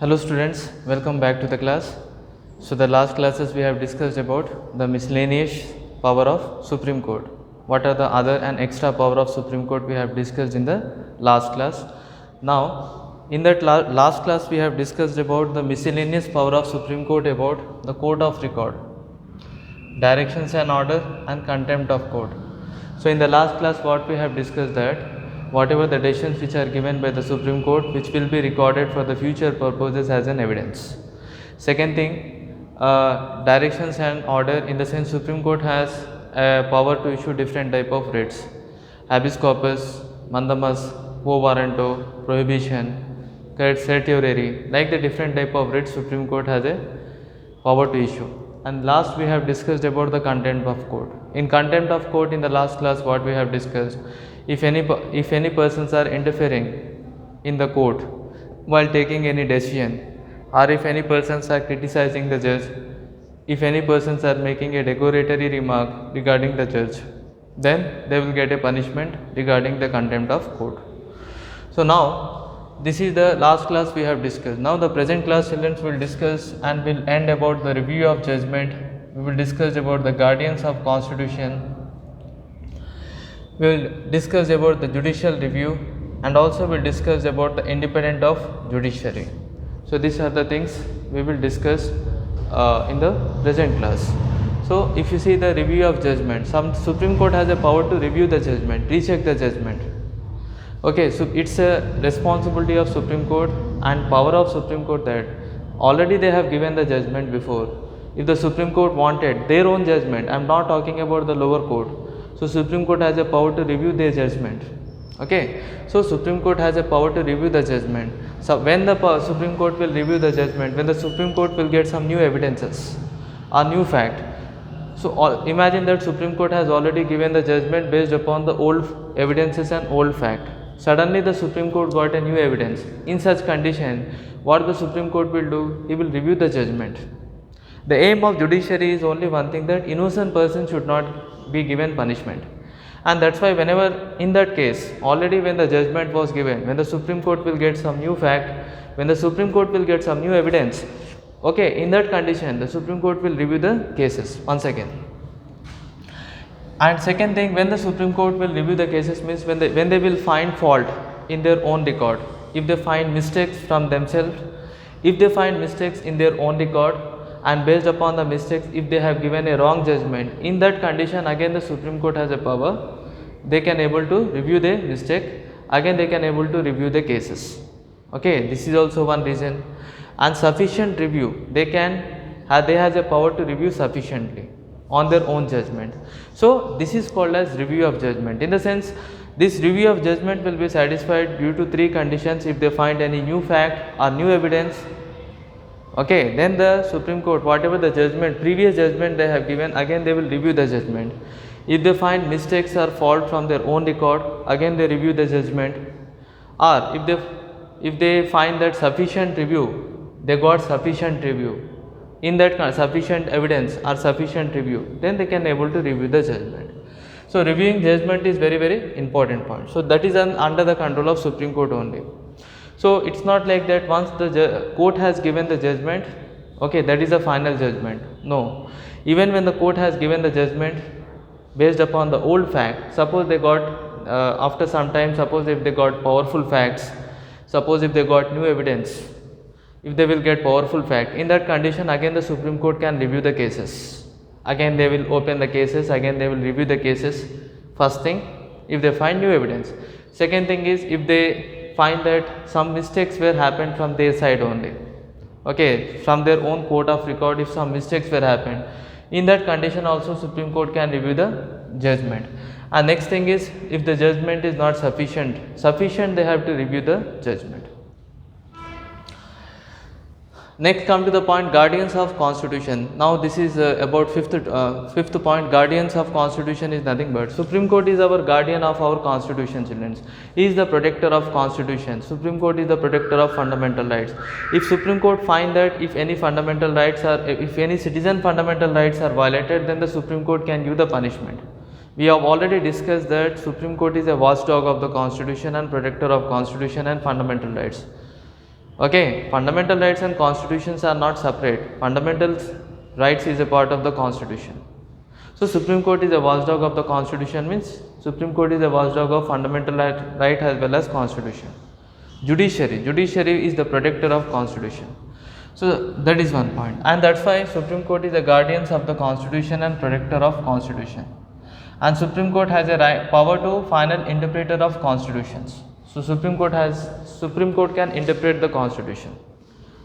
Hello students, welcome back to the class. So the last classes we have discussed about the miscellaneous power of Supreme Court. What are the other and extra power of Supreme Court we have discussed in the last class. Now in that last class we have discussed about the miscellaneous power of Supreme Court about the court of record, directions and order and contempt of court. So in the last class what we have discussed that whatever the decisions which are given by the Supreme Court which will be recorded for the future purposes as an evidence. Second thing, directions and order, in the sense Supreme Court has power to issue different type of writs: habeas corpus, mandamus, quo warranto, prohibition, certiorari, like the different type of writs Supreme Court has a power to issue. And last we have discussed about the contempt of court. In contempt of court, in the last class what we have discussed, if any persons are interfering in the court while taking any decision, or if any persons are criticizing the judge, if any persons are making a derogatory remark regarding the judge, then they will get a punishment regarding the contempt of court. So now this is the last class we have discussed. Now the present class children will discuss and will end about the review of judgment. We will discuss about the guardians of constitution. We will discuss about the judicial review, and also we will discuss about the independence of judiciary. So these are the things we will discuss in the present class. So if you see the review of judgment, some Supreme Court has a power to review the judgment, recheck the judgment. Okay, so it's a responsibility of Supreme Court and power of Supreme Court that already they have given the judgment before. If the Supreme Court wanted their own judgment, I am not talking about the lower court. So Supreme Court has a power to review their judgment. Okay, so Supreme Court has a power to review the judgment. So when the Supreme Court will review the judgment, when the Supreme Court will get some new evidences or new fact. So imagine that Supreme Court has already given the judgment based upon the old evidences and old fact. Suddenly the Supreme Court got a new evidence. In such condition, what the Supreme Court will do? He will review the judgment. The aim of judiciary is only one thing, that innocent person should not be given punishment. And that's why whenever in that case, already when the judgment was given, when the Supreme Court will get some new fact, when the Supreme Court will get some new evidence, okay, in that condition the Supreme Court will review the cases once again. And second thing, when the Supreme Court will review the cases means when they will find fault in their own record, if they find mistakes from themselves, if they find mistakes in their own record, and based upon the mistakes if they have given a wrong judgment, in that condition again the Supreme Court has a power, they can able to review the mistake, again they can able to review the cases. Okay, this is also one reason. And sufficient review, they has a power to review sufficiently on their own judgment. So this is called as review of judgment. In the sense, this review of judgment will be satisfied due to three conditions: if they find any new fact or new evidence, okay, then the Supreme Court, whatever the judgment, previous judgment they have given, again they will review the judgment. If they find mistakes or fault from their own record, again they review the judgment. Or if they find that sufficient review, they got sufficient review, in that sufficient evidence or sufficient review, then they can able to review the judgment. So reviewing judgment is very, very important point. So that is under the control of Supreme Court only. So it's not like that once the court has given the judgment, okay, that is a final judgment. No, even when the court has given the judgment based upon the old fact, suppose they got after some time, suppose if they got powerful facts, suppose if they got new evidence, if they will get powerful fact, in that condition again the Supreme Court can review the cases. Again they will open the cases, again they will review the cases. First thing, if they find new evidence. Second thing is, if they find that some mistakes were happened from their side only, okay, from their own court of record, if some mistakes were happened, in that condition also Supreme Court can review the judgment. And next thing is, if the judgment is not sufficient, they have to review the judgment. Next come to the point, guardians of constitution. Now this is about fifth point. Guardians of constitution is nothing but Supreme Court is our guardian of our constitution, children. He is the protector of constitution. Supreme Court is the protector of fundamental rights. If Supreme Court find that if any citizen fundamental rights are violated, then the Supreme Court can give the punishment. We have already discussed that Supreme Court is a watchdog of the constitution and protector of constitution and fundamental rights. Okay, fundamental rights and constitutions are not separate. Fundamental rights is a part of the constitution. So Supreme Court is a watchdog of the constitution, means Supreme Court is a watchdog of fundamental right as well as constitution. Judiciary is the protector of constitution. So that is one point, and that's why Supreme Court is the guardians of the constitution and protector of constitution. And Supreme Court has a power to final interpreter of constitutions. So Supreme Court can interpret the constitution.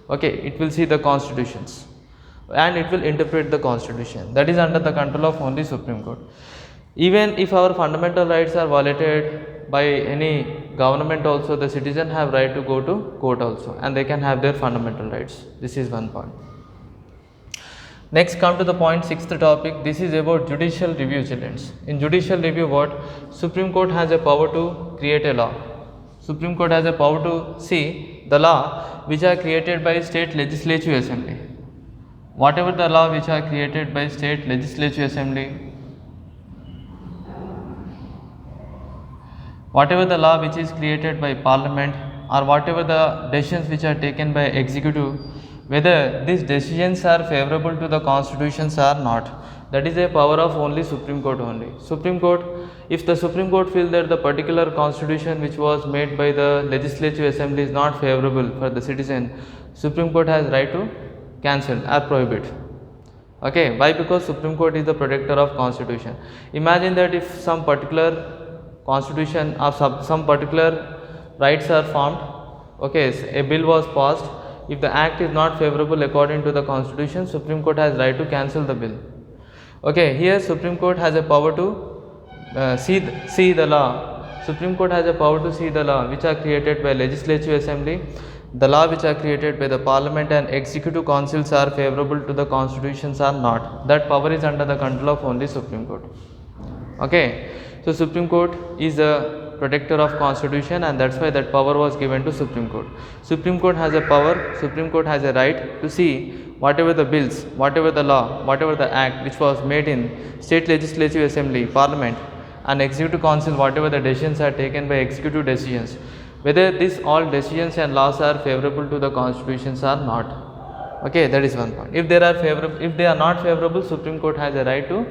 Okay, it will see the constitutions and it will interpret the constitution. That is under the control of only Supreme Court. Even if our fundamental rights are violated by any government also, the citizen have right to go to court also, and they can have their fundamental rights. This is one point. Next, come to the point, sixth topic. This is about judicial review, children. In judicial review, what? Supreme Court has a power to create a law. Supreme Court has a power to see the law which are created by state legislative assembly. Whatever the law which are created by state legislative assembly, whatever the law which is created by parliament, or whatever the decisions which are taken by executive, whether these decisions are favorable to the constitutions or not, that is a power of only Supreme Court only. Supreme Court, if the Supreme Court feels that the particular constitution which was made by the legislative assembly is not favorable for the citizen, Supreme Court has right to cancel or prohibit. Okay, why? Because Supreme Court is the protector of constitution. Imagine that if some particular constitution or some particular rights are formed, okay, a bill was passed, if the act is not favorable according to the constitution, Supreme Court has right to cancel the bill. Okay, here Supreme Court has a power to see the law. Supreme Court has a power to see the law which are created by legislative assembly, the law which are created by the parliament and executive councils are favorable to the constitutions or not. That power is under the control of only Supreme Court. Okay, so Supreme Court is the protector of constitution, and that's why that power was given to Supreme Court. Supreme Court has a power, Supreme Court has a right to see whatever the bills, whatever the law, whatever the act which was made in state legislative assembly, parliament and executive council, whatever the decisions are taken by executive decisions, whether these all decisions and laws are favorable to the constitutions or not. Okay, that is one point. If they are favorable, if they are not favorable, Supreme Court has a right to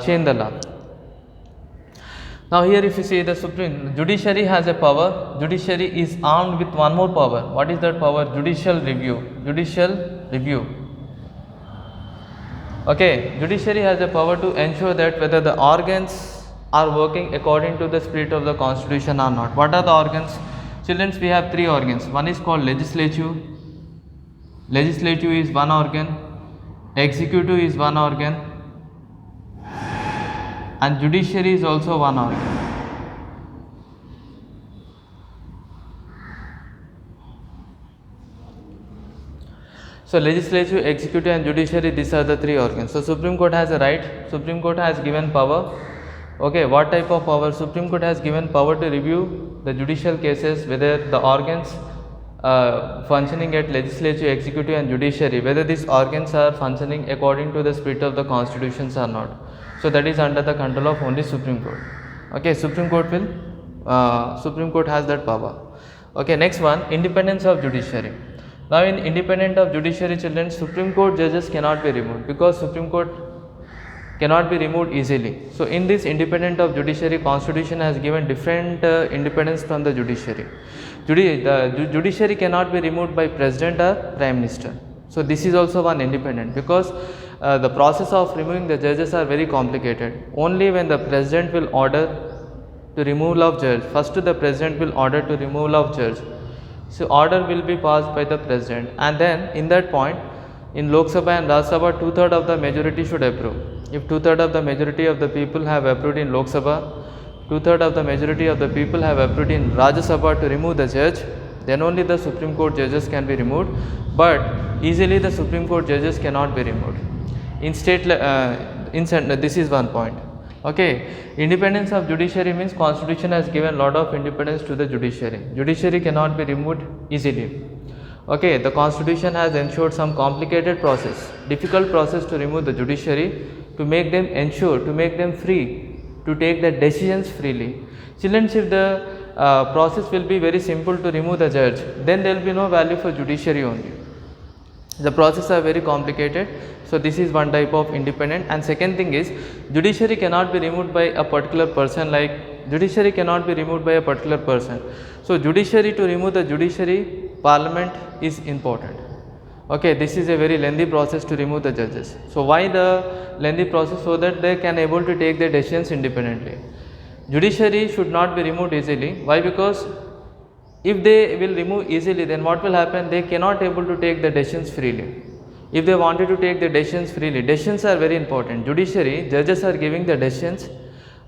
change the law. Now here if you see the judiciary has a power, judiciary is armed with one more power. What is that power? Judicial review. Okay, judiciary has a power to ensure that whether the organs are working according to the spirit of the constitution or not. What are the organs? Children, we have three organs. One is called legislative. Legislative is one organ, executive is one organ, and judiciary is also one organ. So legislative, executive and judiciary, these are the three organs. So Supreme Court has a right, Supreme Court has given power. Okay, what type of power? Supreme Court has given power to review the judicial cases, whether the organs functioning at legislature, executive and judiciary, whether these organs are functioning according to the spirit of the constitutions or not. So that is under the control of only Supreme Court. Okay, Supreme Court has that power. Okay, next one, independence of judiciary. Now in independence of judiciary, children, Supreme Court judges cannot be removed, because Supreme Court cannot be removed easily. So in this independence of judiciary, constitution has given different independence from the judiciary. The judiciary cannot be removed by president or prime minister. So this is also one independent, because the process of removing the judges are very complicated. Only when the president will order to removal of judge, first the president will order to removal of judge. So order will be passed by the president, and then in that point, in Lok Sabha and Rajya Sabha, 2/3 of the majority should approve. If 2/3 of the majority of the people have approved in Lok Sabha, 2/3 of the majority of the people have approved in Rajya Sabha to remove the judge, then only the Supreme Court judges can be removed. But easily the Supreme Court judges cannot be removed. In state, this is one point. Okay, independence of judiciary means constitution has given lot of independence to the judiciary. Judiciary cannot be removed easily. Okay, the constitution has ensured some complicated process, difficult process to remove the judiciary, to make them free to take the decisions freely. Children, if the process will be very simple to remove the judge, then there will be no value for judiciary only. The processes are very complicated. So this is one type of independent. And second thing is, judiciary cannot be removed by a particular person, like judiciary cannot be removed by a particular person. So judiciary, to remove the judiciary, parliament is important. Okay, this is a very lengthy process to remove the judges. So why the lengthy process? So that they can able to take their decisions independently. Judiciary should not be removed easily. Why? Because if they will remove easily, then what will happen? They cannot able to take the decisions freely. If they wanted to take the decisions freely, decisions are very important. Judiciary, judges are giving the decisions.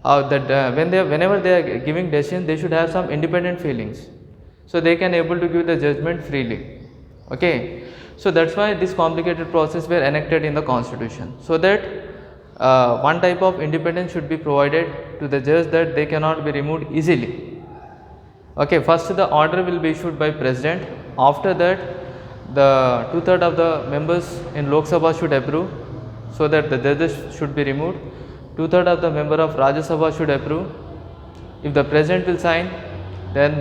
Whenever they are giving decisions, they should have some independent feelings, so they can able to give the judgment freely. Okay, so that's why this complicated process were enacted in the constitution, so that one type of independence should be provided to the judge, that they cannot be removed easily. Okay, first the order will be issued by president. After that, the 2/3 of the members in Lok Sabha should approve, so that the judges should be removed. 2/3 of the member of Rajya Sabha should approve. If the president will sign, then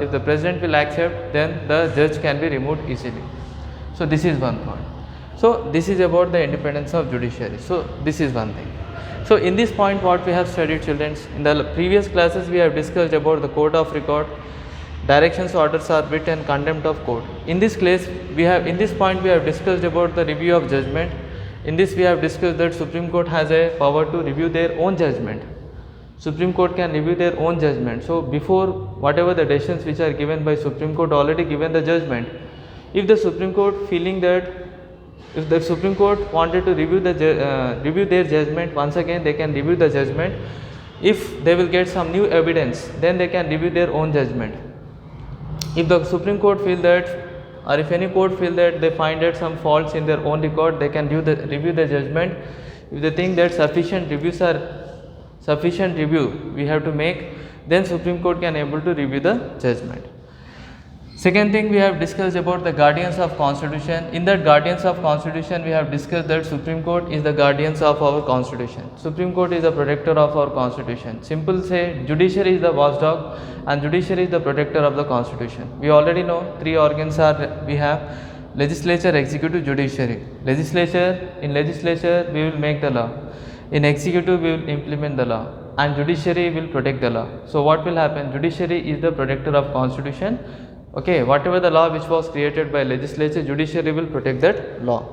if the president will accept, then the judge can be removed easily. So this is one point. So this is about the independence of judiciary. So this is one thing. So in this point, what we have studied, children, in the previous classes we have discussed about the court of record, directions, orders are writ, and contempt of court. In this point we have discussed about the review of judgment. In this we have discussed that Supreme Court has a power to review their own judgment. Supreme Court can review their own judgment. So before whatever the decisions which are given by Supreme Court, already given the judgment. If the Supreme Court feeling that, if the Supreme Court wanted to review their judgment once again, they can review the judgment. If they will get some new evidence, then they can review their own judgment. If the Supreme Court feel that, or if any court feel that they find that some faults in their own record, they can review the judgment. If they think that sufficient review we have to make, then Supreme Court can able to review the judgment. Second thing, we have discussed about the guardians of constitution. In that guardians of constitution, we have discussed that Supreme Court is the guardians of our constitution. Supreme Court is the protector of our constitution. Simple say, judiciary is the watchdog and judiciary is the protector of the constitution. We already know three organs we have: legislature, executive, judiciary. In legislature we will make the law. In executive we will implement the law, and judiciary will protect the law. So what will happen? Judiciary is the protector of constitution. Okay, whatever the law which was created by legislature, judiciary will protect that law.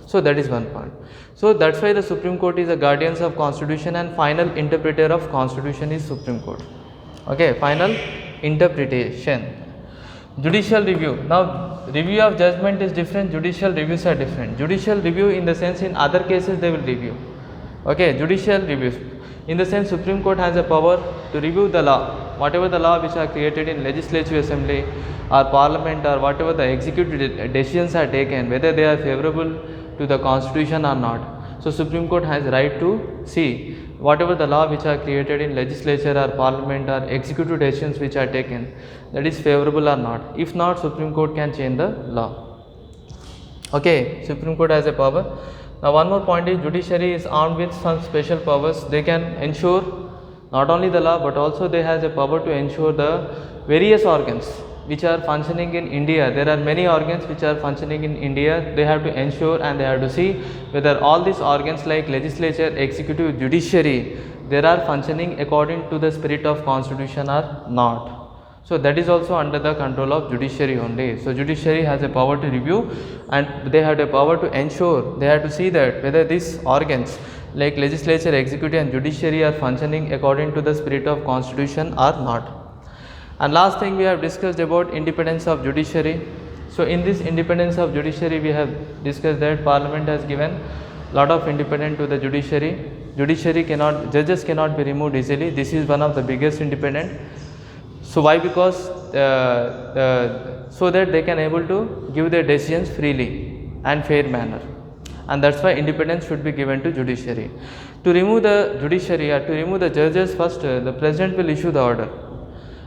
So that is one point. So that's why the Supreme Court is the guardians of constitution, and final interpreter of constitution is Supreme Court. Okay, final interpretation. Judicial review. Now review of judgment is different, judicial reviews are different. Judicial review, in the sense, in other cases they will review. Okay, judicial reviews, in the sense, Supreme Court has a power to review the law, whatever the law which are created in legislative assembly or parliament, or whatever the executive decisions are taken, whether they are favorable to the constitution or not. So Supreme Court has right to see whatever the law which are created in legislature or parliament or executive decisions which are taken, that is favorable or not. If not, Supreme Court can change the law. Okay, Supreme Court has a power. Now one more point is, judiciary is armed with some special powers. They can ensure not only the law, but also they has a power to ensure the various organs which are functioning in India. There are many organs which are functioning in India. They have to ensure and they have to see whether all these organs like legislature, executive, judiciary, they are functioning according to the spirit of constitution or not. So that is also under the control of judiciary only. So judiciary has a power to review, and they have a power to ensure, they have to see that whether these organs like legislature, executive and judiciary are functioning according to the spirit of constitution or not. And last thing, we have discussed about independence of judiciary. So in this independence of judiciary, we have discussed that Parliament has given lot of independence to the judiciary. Judges cannot be removed easily. This is one of the biggest independent. So why? Because so that they can able to give their decisions freely and fair manner, and that's why independence should be given to judiciary. To remove the judiciary, or to remove the judges, first the president will issue the order,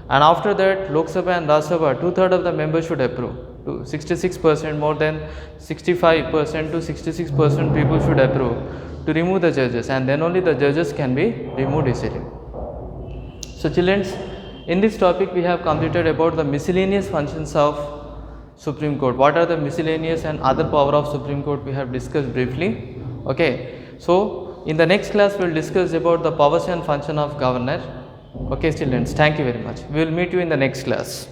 and after that Lok Sabha and Rajya Sabha 2/3 of the members should approve. To 66%, more than 65% to 66% people should approve to remove the judges, and then only the judges can be removed easily. So children, In this topic, we have completed about the miscellaneous functions of Supreme Court. What are the miscellaneous and other power of Supreme Court? We have discussed briefly. Okay. So, in the next class, we will discuss about the powers and function of governor. Okay, students. Thank you very much. We will meet you in the next class.